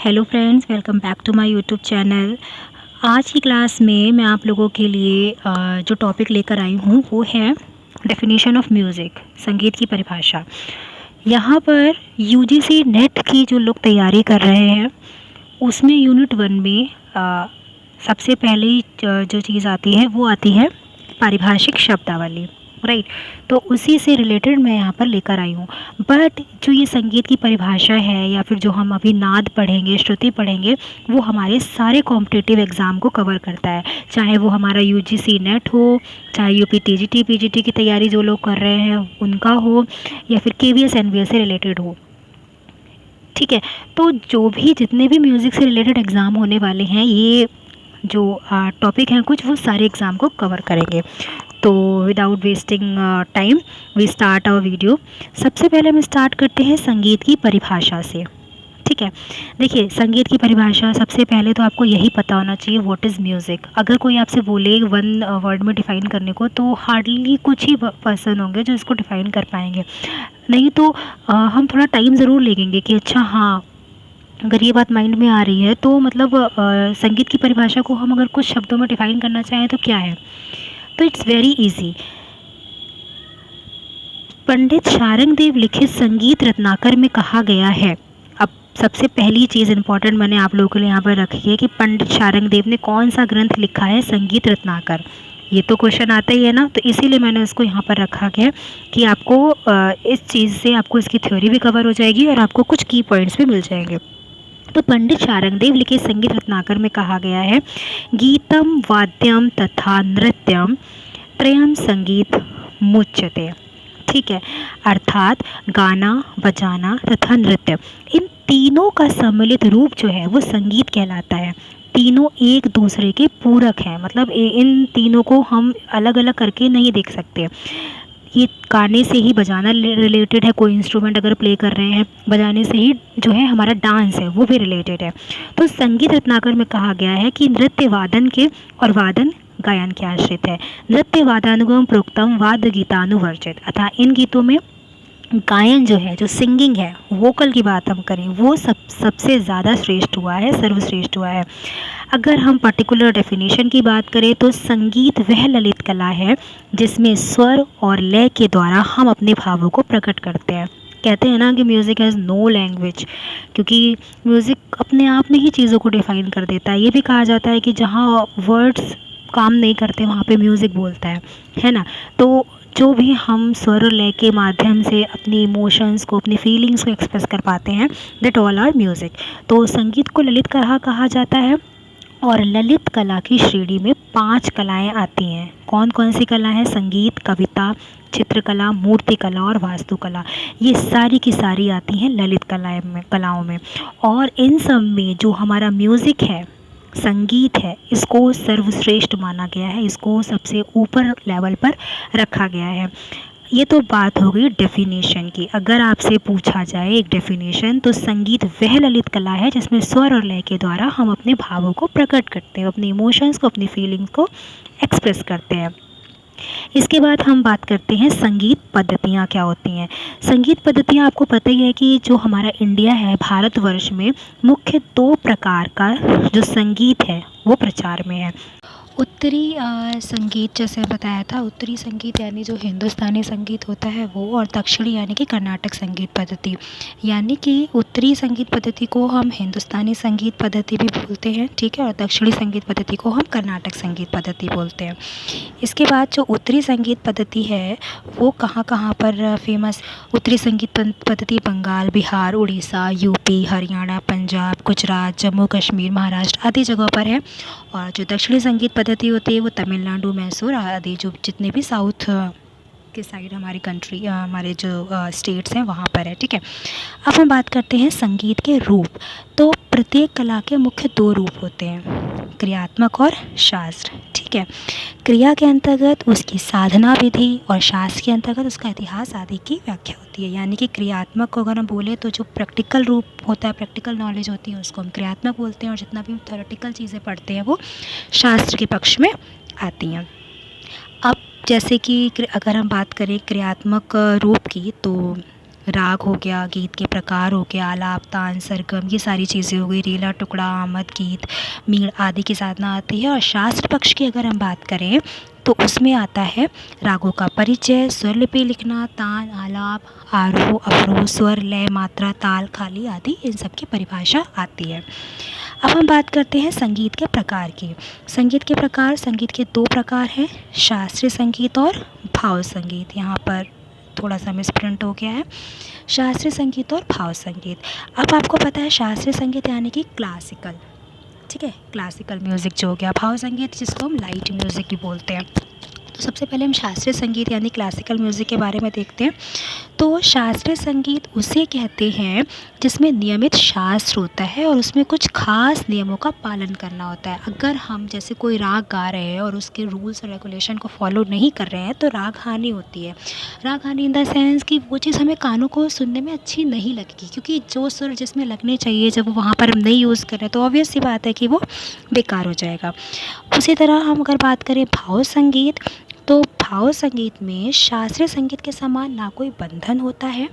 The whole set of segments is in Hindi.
Hello friends, welcome back to my YouTube channel. आज की क्लास में मैं आप लोगों के लिए जो टॉपिक लेकर आई हूँ वो है डेफिनेशन ऑफ म्यूज़िक, संगीत की परिभाषा। यहाँ पर यूजीसी नेट की जो लोग तैयारी कर रहे हैं उसमें यूनिट 1 में सबसे पहले जो चीज़ आती है वो आती है पारिभाषिक शब्दावली, राइट। तो उसी से रिलेटेड मैं यहाँ पर लेकर आई हूँ। बट जो ये संगीत की परिभाषा है या फिर जो हम अभी नाद पढ़ेंगे, श्रुति पढ़ेंगे, वो हमारे सारे कॉम्पिटिटिव एग्ज़ाम को कवर करता है। चाहे वो हमारा यूजीसी नेट हो, चाहे यूपी टीजीटी पीजीटी की तैयारी जो लोग कर रहे हैं उनका हो, या फिर केवीएस एनवीएस से रिलेटेड हो, ठीक है। तो जो भी जितने भी म्यूज़िक से रिलेटेड एग्ज़ाम होने वाले हैं, ये जो टॉपिक हैं कुछ, वो सारे एग्ज़ाम को कवर करेंगे। तो without wasting time we start our video. सबसे पहले हम स्टार्ट करते हैं संगीत की परिभाषा से, ठीक है। देखिए, संगीत की परिभाषा सबसे पहले तो आपको यही पता होना चाहिए, व्हाट इज़ म्यूज़िक। अगर कोई आपसे बोले वन वर्ड में डिफ़ाइन करने को, तो हार्डली कुछ ही पर्सन होंगे जो इसको डिफ़ाइन कर पाएंगे। नहीं तो हम थोड़ा टाइम ज़रूर लेंगे कि अच्छा हाँ, अगर ये बात माइंड में आ रही है तो मतलब संगीत की परिभाषा को हम अगर कुछ शब्दों में डिफ़ाइन करना चाहें तो क्या है। तो इट्स वेरी इजी। पंडित शारंगदेव लिखित संगीत रत्नाकर में कहा गया है। अब सबसे पहली चीज़ इंपॉर्टेंट मैंने आप लोगों के लिए यहाँ पर रखी है कि पंडित शारंगदेव ने कौन सा ग्रंथ लिखा है, संगीत रत्नाकर। ये तो क्वेश्चन आता ही है ना, तो इसीलिए मैंने इसको यहाँ पर रखा गया कि आपको इस चीज़ से आपको इसकी थ्योरी भी कवर हो जाएगी और आपको कुछ की पॉइंट्स भी मिल जाएंगे। तो पंडित शारंगदेव लिखे संगीत रत्नाकर में कहा गया है, गीतम वाद्यम तथा नृत्यम त्रयम संगीत मुच्यते, ठीक है। अर्थात गाना, बजाना तथा नृत्य, इन तीनों का सम्मिलित रूप जो है वो संगीत कहलाता है। तीनों एक दूसरे के पूरक हैं, मतलब इन तीनों को हम अलग अलग करके नहीं देख सकते। ये गाने से ही बजाना रिलेटेड है, कोई इंस्ट्रूमेंट अगर प्ले कर रहे हैं, बजाने से ही जो है हमारा डांस है वो भी रिलेटेड है। तो संगीत रत्नाकर में कहा गया है कि नृत्य वादन के और वादन गायन के आश्रित है। नृत्य वादानुगम प्रोक्तम वाद्य गीतानुवर्जित, अतः इन गीतों में गायन जो है, जो सिंगिंग है, वोकल की बात हम करें, वो सबसे ज़्यादा श्रेष्ठ हुआ है, सर्वश्रेष्ठ हुआ है। अगर हम पर्टिकुलर डेफिनेशन की बात करें तो संगीत वह ललित कला है जिसमें स्वर और लय के द्वारा हम अपने भावों को प्रकट करते हैं। कहते हैं ना कि म्यूज़िक हैज़ नो लैंग्वेज, क्योंकि म्यूज़िक अपने आप में ही चीज़ों को डिफ़ाइन कर देता है। ये भी कहा जाता है कि जहाँ वर्ड्स काम नहीं करते वहाँ पे म्यूज़िक बोलता है ना। तो जो भी हम स्वर और लय के माध्यम से अपनी इमोशंस को, अपनी फीलिंग्स को एक्सप्रेस कर पाते हैं, दैट ऑल आर म्यूज़िक। तो संगीत को ललित कला कहा जाता है। और ललित कला की श्रेणी में 5 कलाएं आती हैं। कौन कौन सी कला है? संगीत, कविता, चित्रकला, मूर्तिकला और वास्तुकला। ये सारी की सारी आती हैं ललित कलाओं में। और इन सब में जो हमारा म्यूज़िक है, संगीत है, इसको सर्वश्रेष्ठ माना गया है, इसको सबसे ऊपर लेवल पर रखा गया है। ये तो बात हो गई डेफिनेशन की। अगर आपसे पूछा जाए एक डेफिनेशन, तो संगीत वह ललित कला है जिसमें स्वर और लय के द्वारा हम अपने भावों को प्रकट करते हैं, अपने इमोशंस को, अपनी फीलिंग्स को एक्सप्रेस करते हैं। इसके बाद हम बात करते हैं संगीत पद्धतियाँ क्या होती हैं। संगीत पद्धतियाँ आपको पता ही है कि जो हमारा इंडिया है, भारतवर्ष में मुख्य 2 प्रकार का जो संगीत है वो प्रचार में है। उत्तरी संगीत, जैसे बताया था, उत्तरी संगीत यानी जो हिंदुस्तानी संगीत होता है वो, और दक्षिणी यानी कि कर्नाटक संगीत पद्धति। यानी कि उत्तरी संगीत पद्धति को हम हिंदुस्तानी संगीत पद्धति भी बोलते हैं, ठीक है, और दक्षिणी संगीत पद्धति को हम कर्नाटक संगीत पद्धति बोलते हैं। इसके बाद जो उत्तरी संगीत पद्धति है वो कहाँ कहाँ पर फेमस? उत्तरी संगीत पद्धति बंगाल, बिहार, उड़ीसा, यूपी, हरियाणा, पंजाब, गुजरात, जम्मू कश्मीर, महाराष्ट्र आदि जगहों पर है। और जो दक्षिणी संगीत पद्धति होती है वो तमिलनाडु, मैसूर आदि जो जितने भी साउथ के साइड हमारी कंट्री, हमारे जो स्टेट्स हैं वहाँ पर है, ठीक है। अब हम बात करते हैं संगीत के रूप। तो प्रत्येक कला के मुख्य 2 रूप होते हैं, क्रियात्मक और शास्त्र, ठीक है। क्रिया के अंतर्गत उसकी साधना विधि और शास्त्र के अंतर्गत उसका इतिहास आदि की व्याख्या होती है। यानी कि क्रियात्मक को अगर हम बोले तो जो प्रैक्टिकल रूप होता है, प्रैक्टिकल नॉलेज होती है, उसको हम क्रियात्मक बोलते हैं, और जितना भी थ्योरेटिकल चीज़ें पढ़ते हैं वो शास्त्र के पक्ष में आती हैं। अब जैसे कि अगर हम बात करें क्रियात्मक रूप की, तो राग हो गया, गीत के प्रकार हो गया, आलाप, तान, सरगम, ये सारी चीज़ें हो गई, रीला, टुकड़ा, आमद, गीत, मीण आदि की साधना आती है। और शास्त्र पक्ष की अगर हम बात करें तो उसमें आता है रागों का परिचय, स्वरलिपि लिखना, तान, आलाप, आरोह, अवरोह, स्वर, लय, मात्रा, ताल, खाली आदि इन सब की परिभाषा आती है। अब हम बात करते हैं संगीत के प्रकार की। संगीत के प्रकार, संगीत के दो प्रकार हैं, शास्त्रीय संगीत और भाव संगीत। यहाँ पर थोड़ा सा मिसप्रिंट हो गया है, शास्त्रीय संगीत और भाव संगीत। अब आपको पता है शास्त्रीय संगीत यानी कि क्लासिकल, ठीक है, क्लासिकल म्यूज़िक जो हो गया। भाव संगीत जिसको हम लाइट म्यूज़िक भी बोलते हैं। तो सबसे पहले हम शास्त्रीय संगीत यानी क्लासिकल म्यूज़िक के बारे में देखते हैं। तो शास्त्रीय संगीत उसे कहते हैं जिसमें नियमित शास्त्र होता है और उसमें कुछ खास नियमों का पालन करना होता है। अगर हम जैसे कोई राग गा रहे हैं और उसके रूल्स और रेगुलेशन को फॉलो नहीं कर रहे हैं तो राग हानि होती है। राग हानि इन द सेंस कि वो चीज़ हमें कानों को सुनने में अच्छी नहीं लगेगी, क्योंकि जो सुर जिसमें लगने चाहिए जब वो वहाँ पर हम नहीं यूज़ कर रहे तो ऑब्वियस सी बात है कि वो बेकार हो जाएगा। उसी तरह हम अगर बात करें भाव संगीत, तो भाव संगीत में शास्त्रीय संगीत के समान ना कोई बंधन होता है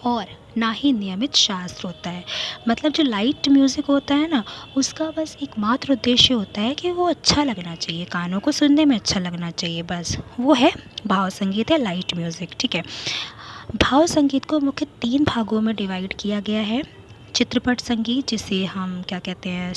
और ना ही नियमित शास्त्र होता है। मतलब जो लाइट म्यूज़िक होता है ना, उसका बस एकमात्र उद्देश्य होता है कि वो अच्छा लगना चाहिए, कानों को सुनने में अच्छा लगना चाहिए, बस वो है भाव संगीत या लाइट म्यूज़िक, ठीक है। भाव संगीत को मुख्य 3 भागों में डिवाइड किया गया है। चित्रपट संगीत, जिसे हम क्या कहते हैं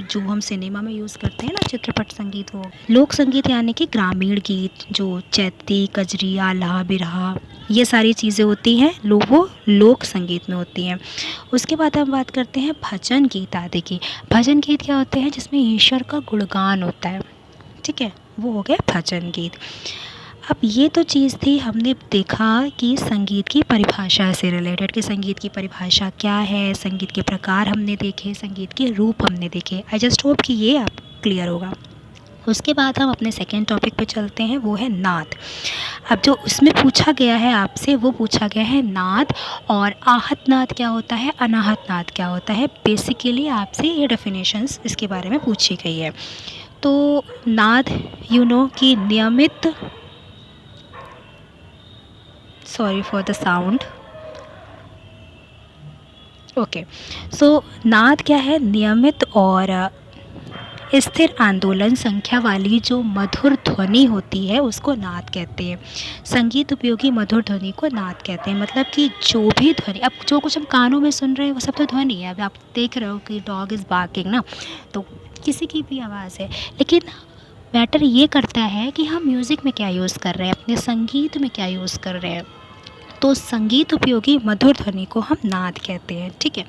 जो हम सिनेमा में यूज़ करते हैं ना, चित्रपट संगीत। वो लोक संगीत यानी कि ग्रामीण गीत, जो चैती, कजरी, आल्हा, बिरहा, ये सारी चीज़ें होती हैं, वो लोक संगीत में होती हैं। उसके बाद हम बात करते हैं भजन गीत आदि की। भजन गीत क्या होते हैं? जिसमें ईश्वर का गुणगान होता है, ठीक है, वो हो गया भजन गीत। अब ये तो चीज़ थी, हमने देखा कि संगीत की परिभाषा से रिलेटेड, कि संगीत की परिभाषा क्या है, संगीत के प्रकार हमने देखे, संगीत के रूप हमने देखे। आई जस्ट होप कि ये आप क्लियर होगा। उसके बाद हम अपने सेकेंड टॉपिक पे चलते हैं, वो है नाद। अब जो उसमें पूछा गया है आपसे, वो पूछा गया है नाद, और आहत नाद क्या होता है, अनाहत नाद क्या होता है। बेसिकली आपसे ये डेफिनेशंस इसके बारे में पूछी गई है। तो नाद कि नियमित, sorry for the sound, okay. So नाद क्या है? नियमित और स्थिर आंदोलन संख्या वाली जो मधुर ध्वनि होती है उसको नाद कहते हैं। संगीत उपयोगी मधुर ध्वनि को नाद कहते हैं। मतलब कि जो भी ध्वनि, अब जो कुछ हम कानों में सुन रहे हैं वो सब तो ध्वनि है। अब आप देख रहे हो कि डॉग इज़ बार्किंग ना, तो किसी की भी आवाज़ है, लेकिन मैटर ये करता है कि हम म्यूज़िक में क्या यूज़ कर रहे हैं, अपने संगीत में क्या यूज़ कर रहे हैं। तो संगीत उपयोगी मधुर ध्वनि को हम नाद कहते हैं, ठीक है।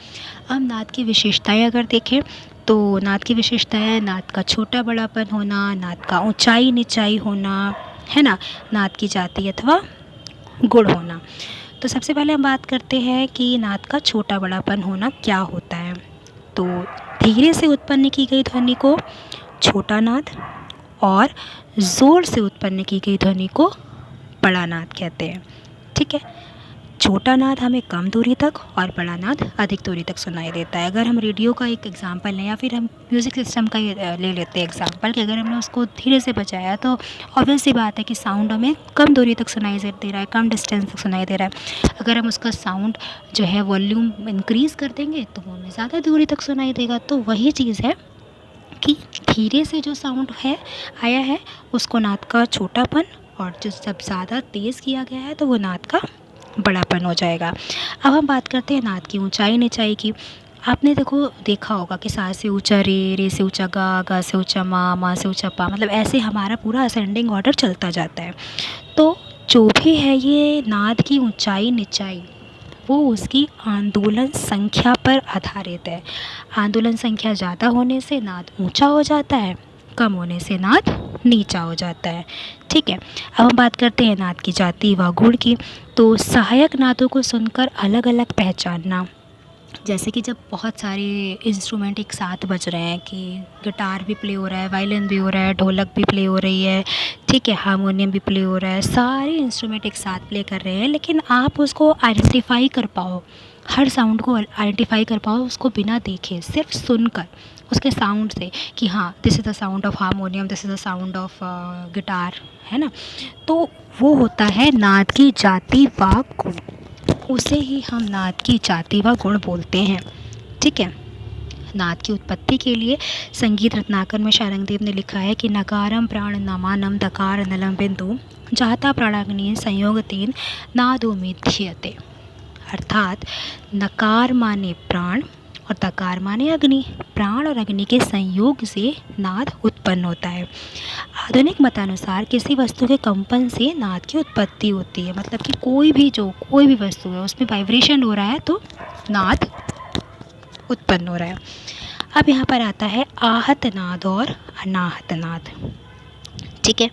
अब नाद की विशेषताएं अगर देखें तो नाद की विशेषताएं, नाद का छोटा बड़ापन होना, नाद का ऊंचाई निचाई होना, है ना, नाद की जाति अथवा गुण होना। तो सबसे पहले हम बात करते हैं कि नाद का छोटा बड़ापन होना क्या होता है। तो धीरे से उत्पन्न की गई ध्वनि को छोटा नाद और ज़ोर से उत्पन्न की गई ध्वनि को बड़ा नाद कहते हैं, ठीक है। छोटा नाद हमें कम दूरी तक और बड़ा नाद अधिक दूरी तक सुनाई देता है। अगर हम रेडियो का एक एग्जांपल लें या फिर हम म्यूज़िक सिस्टम का ही ले लेते हैं एग्जांपल, कि अगर हमने उसको धीरे से बजाया तो ऑब्वियस सी बात है कि साउंड हमें कम दूरी तक सुनाई दे रहा है, कम डिस्टेंस तक सुनाई दे रहा है। अगर हम उसका साउंड जो है वॉल्यूम इंक्रीज़ कर देंगे तो वो हमें ज़्यादा दूरी तक सुनाई देगा। तो वही चीज़ है कि धीरे से जो साउंड है आया है उसको नाद का छोटापन, और जो जब ज़्यादा तेज़ किया गया है तो वो नाद का बड़ापन हो जाएगा। अब हम बात करते हैं नाद की ऊंचाई निचाई की। आपने देखा होगा कि सा से ऊंचा रे, रे से ऊंचा गा, गा से ऊंचा मा से ऊंचा पा, मतलब ऐसे हमारा पूरा असेंडिंग ऑर्डर चलता जाता है। तो जो भी है ये नाद की ऊंचाई निचाई, वो उसकी आंदोलन संख्या पर आधारित है। आंदोलन संख्या ज़्यादा होने से नाद ऊंचा हो जाता है, कम होने से नाद नीचा हो जाता है, ठीक है। अब हम बात करते हैं नाद की जाति व गुण की। तो सहायक नादों को सुनकर अलग अलग पहचानना, जैसे कि जब बहुत सारे इंस्ट्रूमेंट एक साथ बज रहे हैं, कि गिटार भी प्ले हो रहा है, वायलिन भी हो रहा है, ढोलक भी प्ले हो रही है, ठीक है, हारमोनियम भी प्ले हो रहा है, सारे इंस्ट्रूमेंट एक साथ प्ले कर रहे हैं, लेकिन आप उसको आइडेंटिफाई कर पाओ, हर साउंड को आइडेंटिफाई कर पाओ उसको बिना देखे, सिर्फ सुनकर उसके साउंड से, कि हाँ this is the sound of harmonium, this is the sound of guitar, है ना। तो वो होता है नाद की जाति व गुण, उसे ही हम नाद की जाति व गुण बोलते हैं। ठीक है। नाद की उत्पत्ति के लिए संगीत रत्नाकर में शारंगदेव ने लिखा है कि नकारम प्राण नमानम दकार नलम बिंदु जाता प्राणाग्नि संयोग तीन नादोमिध्यते। अर्थात नकार माने प्राण और दकार माने अग्नि। प्राण और अग्नि के संयोग से नाद उत्पन्न होता है। आधुनिक मतानुसार किसी वस्तु के कंपन से नाद की उत्पत्ति होती है। मतलब कि कोई भी वस्तु है उसमें वाइब्रेशन हो रहा है तो नाद उत्पन्न हो रहा है। अब यहाँ पर आता है आहत नाद और अनाहत नाद। ठीक है।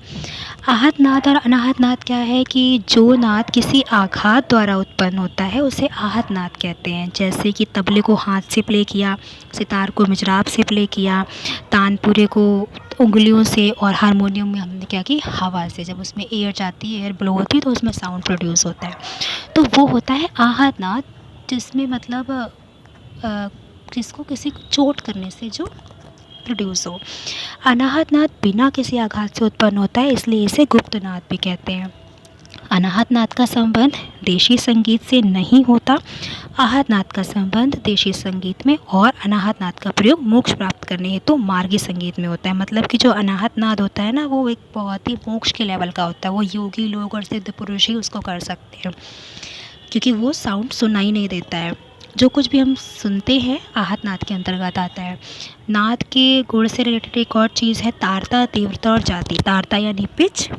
आहत नाद और अनाहत नाद क्या है कि जो नाद किसी आघात द्वारा उत्पन्न होता है उसे आहत नाद कहते हैं। जैसे कि तबले को हाथ से प्ले किया, सितार को मिजराब से प्ले किया, तानपुरे को उंगलियों से, और हारमोनियम में हमने क्या की, हवा से। जब उसमें एयर जाती है, एयर ब्लो होती है तो उसमें साउंड प्रोड्यूस होता है, तो वो होता है आहत नाद, जिसमें मतलब जिसको किसी को चोट करने से जो प्रोड्यूस हो। अनाहत नाद बिना किसी आघात से उत्पन्न होता है, इसलिए इसे गुप्त नाद भी कहते हैं। अनाहत नाद का संबंध देशी संगीत से नहीं होता। आहत नाद का संबंध देशी संगीत में और अनाहत नाद का प्रयोग मोक्ष प्राप्त करने हेतु मार्गी संगीत में होता है। मतलब कि जो अनाहत नाद होता है ना, वो एक बहुत ही मोक्ष के लेवल का होता है। वो योगी लोग और सिद्ध पुरुष ही उसको कर सकते हैं, क्योंकि वो साउंड सुनाई नहीं देता है। जो कुछ भी हम सुनते हैं आहत नाद के अंतर्गत आता है। नाद के गुण से रिलेटेड एक और चीज़ है तारता, तीव्रता और जाति। तारता यानी पिच,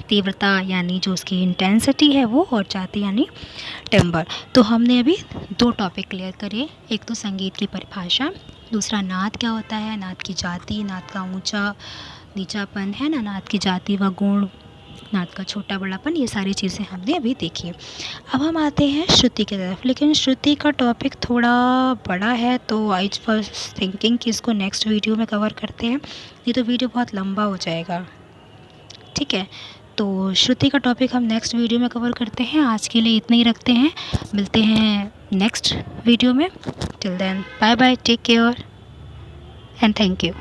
तीव्रता यानी जो उसकी इंटेंसिटी है वो, और जाति यानी टिम्बर। तो हमने अभी 2 टॉपिक क्लियर करे। एक तो संगीत की परिभाषा, दूसरा नाद क्या होता है, नाद की जाति, नाद का ऊंचा नीचापन है ना, नाद की जाति व गुण, नाद का छोटा बड़ापन, ये सारी चीज़ें हमने अभी देखी। अब हम आते हैं श्रुति की तरफ, लेकिन श्रुति का टॉपिक थोड़ा बड़ा है, तो आई वाज थिंकिंग कि इसको नेक्स्ट वीडियो में कवर करते हैं, नहीं तो वीडियो बहुत लंबा हो जाएगा। ठीक है, तो श्रुति का टॉपिक हम नेक्स्ट वीडियो में कवर करते हैं। आज के लिए इतना ही रखते हैं, मिलते हैं नेक्स्ट वीडियो में। Till then bye bye, take care and thank you.